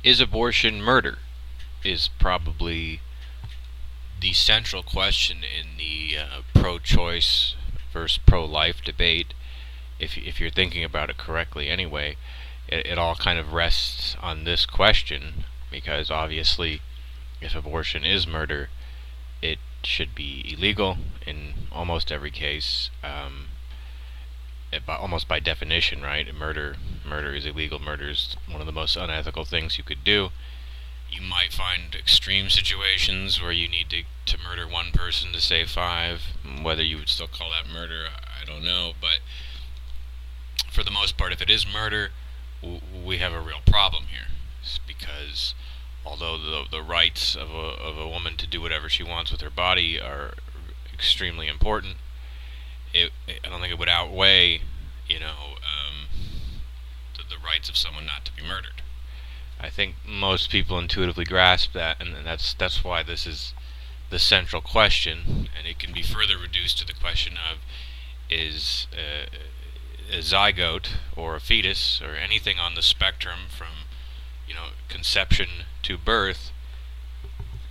Is abortion murder? Is probably the central question in the pro-choice versus pro-life debate. If you're thinking about it correctly, anyway, it all kind of rests on this question, because obviously, if abortion is murder, it should be illegal in almost every case. Almost by definition, right? Murder is illegal. Murder is one of the most unethical things you could do. You might find extreme situations where you need to murder one person to save five. Whether you would still call that murder, I don't know. But for the most part, if it is murder, we have a real problem here. It's because although the rights of a woman to do whatever she wants with her body are extremely important, I don't think it would outweigh, the rights of someone not to be murdered. I think most people intuitively grasp that, and that's why this is the central question, and it can be further reduced to the question of is a zygote or a fetus or anything on the spectrum from conception to birth,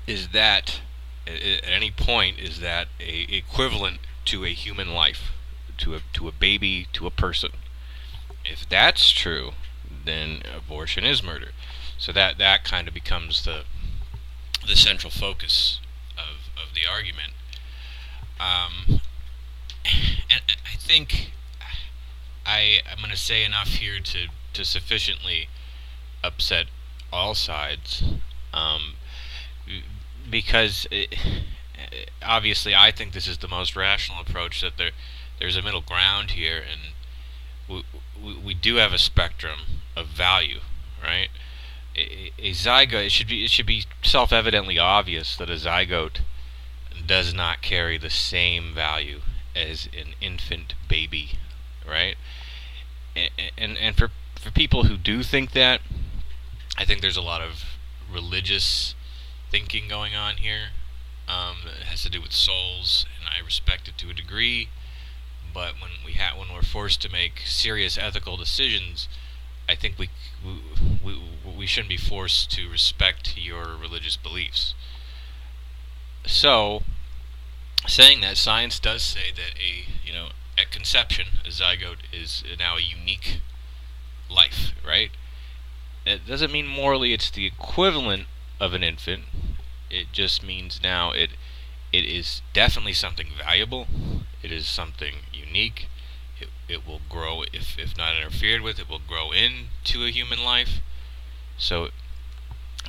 is that at any point is that equivalent to a human life, to a baby, to a person? If that's true, then abortion is murder. So that kind of becomes the central focus of the argument. And I think I'm going to say enough here to sufficiently upset all sides, um, because obviously I think this is the most rational approach, that there's a middle ground here, and we do have a spectrum of value, right? A zygote, it should be self-evidently obvious that a zygote does not carry the same value as an infant baby, right? And for people who do think that, I think there's a lot of religious thinking going on here. It has to do with souls, and I respect it to a degree. But when we're forced to make serious ethical decisions, I think we shouldn't be forced to respect your religious beliefs. So, saying that, science does say that at conception, a zygote is now a unique life, right? It doesn't mean morally it's the equivalent of an infant. It just means now it is definitely something valuable. It is something unique. It will grow, if not interfered with, it will grow into a human life. So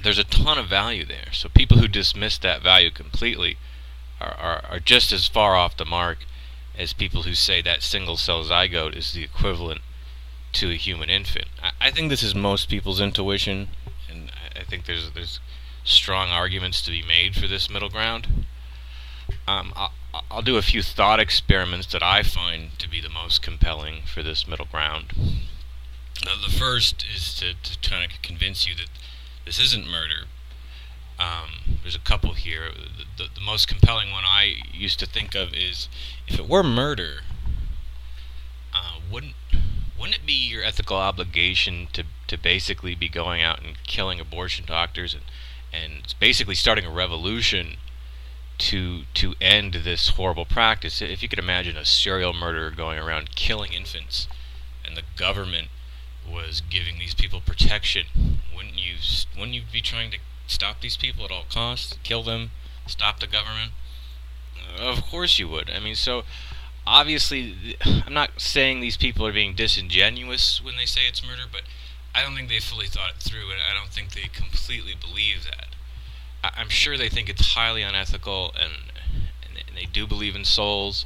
there's a ton of value there. So people who dismiss that value completely are just as far off the mark as people who say that single cell zygote is the equivalent to a human infant. I think this is most people's intuition, and I think there's strong arguments to be made for this middle ground. I'll do a few thought experiments that I find to be the most compelling for this middle ground. Now, the first is to try to convince you that this isn't murder. There's a couple here. The most compelling one I used to think of is, if it were murder, wouldn't it be your ethical obligation to basically be going out and killing abortion doctors and it's basically starting a revolution to end this horrible practice? If you could imagine a serial murderer going around killing infants, and the government was giving these people protection, wouldn't you be trying to stop these people at all costs, kill them, stop the government? Of course you would. I mean, so obviously, I'm not saying these people are being disingenuous when they say it's murder, but I don't think they fully thought it through, and I don't think they completely believe that. I'm sure they think it's highly unethical, and they do believe in souls,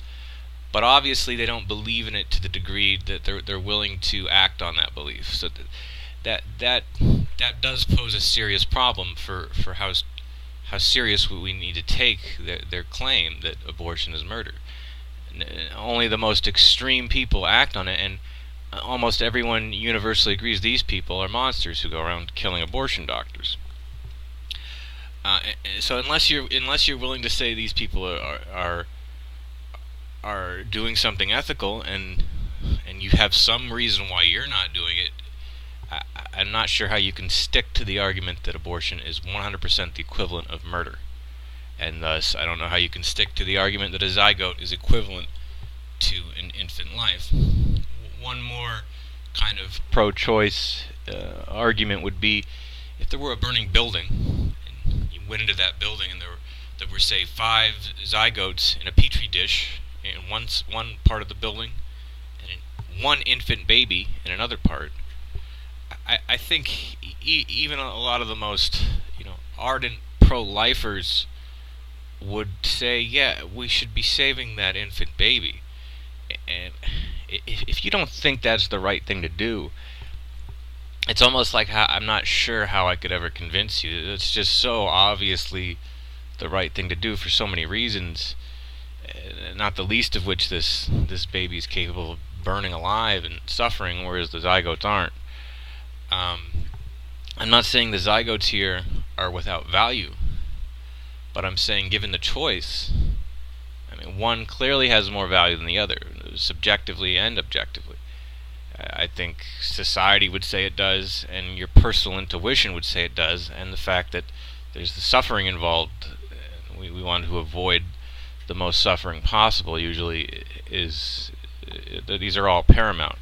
but obviously they don't believe in it to the degree that they're willing to act on that belief. So that does pose a serious problem for how serious we need to take their claim that abortion is murder. Only the most extreme people act on it, and almost everyone universally agrees these people are monsters who go around killing abortion doctors. So unless you're willing to say these people are doing something ethical, and you have some reason why you're not doing it, I'm not sure how you can stick to the argument that abortion is 100% the equivalent of murder. And thus, I don't know how you can stick to the argument that a zygote is equivalent to an infant life. One more kind of pro-choice argument would be if there were a burning building, and you went into that building and there were say 5 zygotes in a petri dish in one part of the building, and one infant baby in another part. I think even a lot of the most ardent pro-lifers would say, yeah, we should be saving that infant baby. And if you don't think that's the right thing to do, it's almost like I'm not sure how I could ever convince you. It's just so obviously the right thing to do for so many reasons, not the least of which this baby is capable of burning alive and suffering, whereas the zygotes aren't. I'm not saying the zygotes here are without value, but I'm saying given the choice, I mean, one clearly has more value than the other, subjectively and objectively. I think society would say it does, and your personal intuition would say it does, and the fact that there's the suffering involved, we want to avoid the most suffering possible usually, is these are all paramount.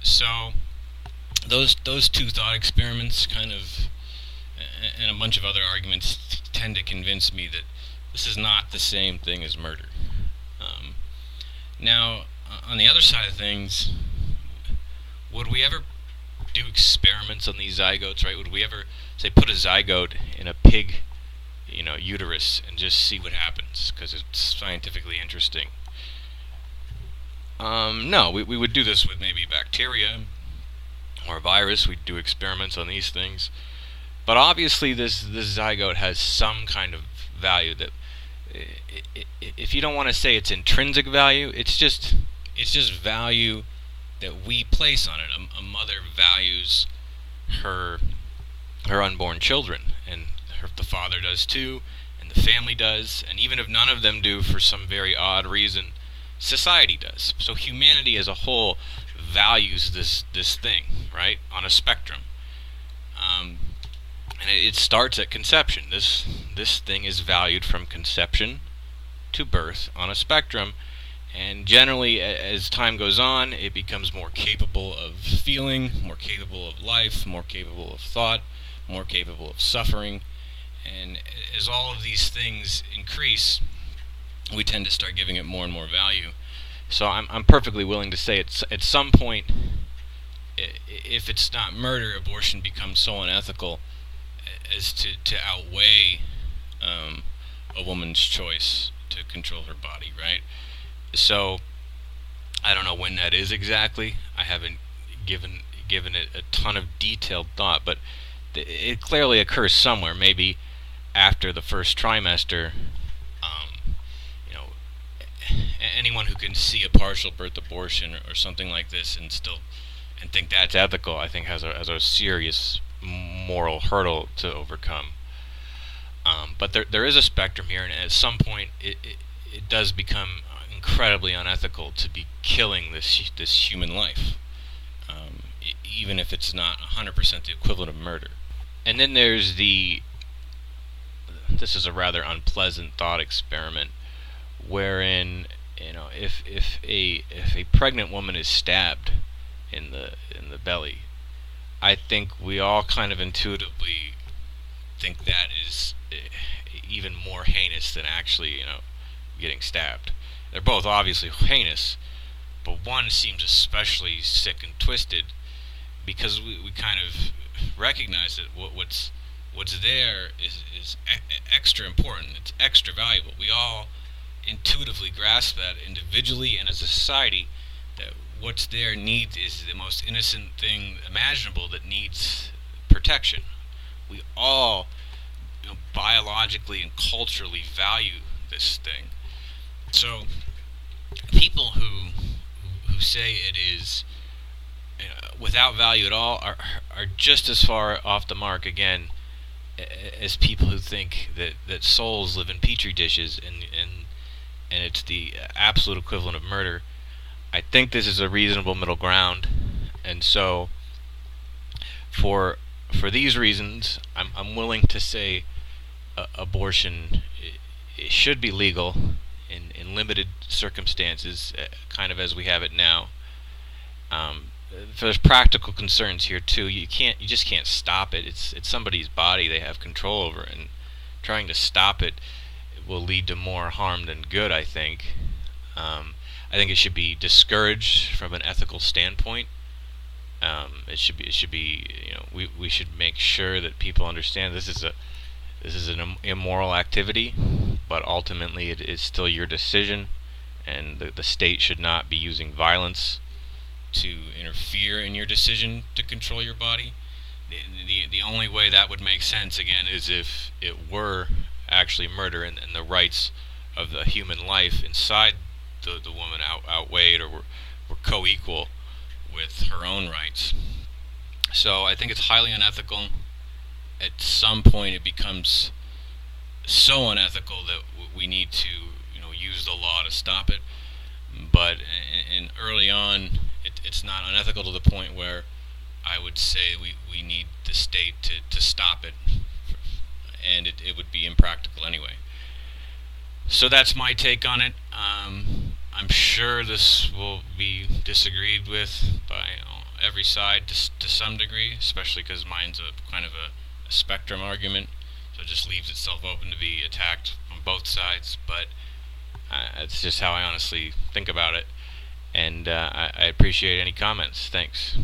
So those two thought experiments and a bunch of other arguments tend to convince me that this is not the same thing as murder. Now, on the other side of things, would we ever do experiments on these zygotes, right? Would we ever, say, put a zygote in a pig, uterus and just see what happens, because it's scientifically interesting? No, we would do this with maybe bacteria or a virus. We'd do experiments on these things. But obviously this zygote has some kind of value that, if you don't want to say it's intrinsic value, it's just value that we place on it. A mother values her unborn children, and the father does too, and the family does, and even if none of them do for some very odd reason, society does. So humanity as a whole values this thing, right, on a spectrum. And it starts at conception. This thing is valued from conception to birth on a spectrum, and generally as time goes on, it becomes more capable of feeling, more capable of life, more capable of thought, more capable of suffering. And as all of these things increase, we tend to start giving it more and more value. So I'm perfectly willing to say at some point, if it's not murder, abortion becomes so unethical as to outweigh a woman's choice to control her body, right? So I don't know when that is exactly. I haven't given it a ton of detailed thought, but it clearly occurs somewhere, maybe after the first trimester. Anyone who can see a partial birth abortion or something like this and think that's ethical, I think has a serious moral hurdle to overcome. But there is a spectrum here, and at some point it does become incredibly unethical to be killing this human life, even if it's not 100% the equivalent of murder. And then there's this is a rather unpleasant thought experiment, wherein if a pregnant woman is stabbed in the belly, I think we all kind of intuitively think that is even more heinous than actually getting stabbed. They're both obviously heinous, but one seems especially sick and twisted because we kind of recognize that what's there is extra important. It's extra valuable. We all intuitively grasp that individually and as a society, that what's there is the most innocent thing imaginable that needs protection. We all biologically and culturally value this thing. So people who say it is without value at all are just as far off the mark again as people who think that souls live in petri dishes and it's the absolute equivalent of murder. I think this is a reasonable middle ground, and so For these reasons, I'm willing to say abortion it should be legal in limited circumstances, kind of as we have it now. There's practical concerns here too. You just can't stop it. It's somebody's body they have control over, and trying to stop it will lead to more harm than good. I think it should be discouraged from an ethical standpoint. It should be, we should make sure that people understand this is an immoral activity, but ultimately it is still your decision, and the state should not be using violence to interfere in your decision to control your body. The only way that would make sense, again, is if it were actually murder, and the rights of the human life inside the woman outweighed or were co-equal with her own rights. So I think it's highly unethical. At some point it becomes so unethical that we need to use the law to stop it. But early on, it's not unethical to the point where I would say we need the state to stop it, and it would be impractical anyway. So that's my take on it. I'm sure this will be disagreed with by every side to some degree, especially because mine's a kind of a spectrum argument, so it just leaves itself open to be attacked on both sides. But it's just how I honestly think about it, and I appreciate any comments. Thanks.